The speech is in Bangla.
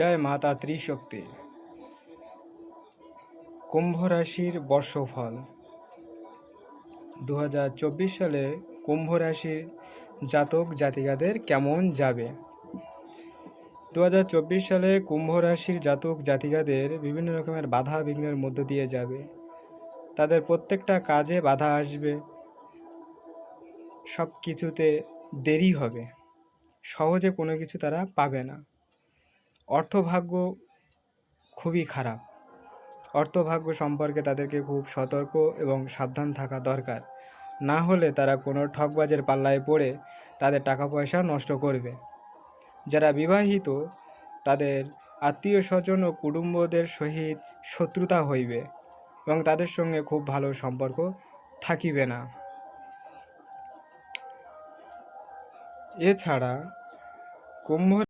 জয় মাতা ত্রিশক্তি। কুম্ভ রাশির বর্ষফল 2024 সালে কুম্ভ রাশির জাতক জাতিকাদের কেমন যাবে। 2024 সালে কুম্ভ রাশির জাতক জাতিকাদের বিভিন্ন রকমের বাধা বিঘ্নের মধ্য দিয়ে যাবে। তাদের প্রত্যেকটা কাজে বাধা আসবে, সব কিছুতে দেরি হবে, সহজে কোনো কিছু তারা পাবে না। অর্থভাগ্য খুবই খারাপ। অর্থভাগ্য সম্পর্কে তাদেরকে খুব সতর্ক এবং সাবধান থাকা দরকার, না হলে তারা কোনো ঠকবাজের পাল্লায় পড়ে তাদের টাকা পয়সা নষ্ট করবে। যারা বিবাহিত তাদের আত্মীয় স্বজন ও কুটুম্বদের সহিত শত্রুতা হইবে এবং তাদের সঙ্গে খুব ভালো সম্পর্ক থাকিবে না। এছাড়া কুম্ভ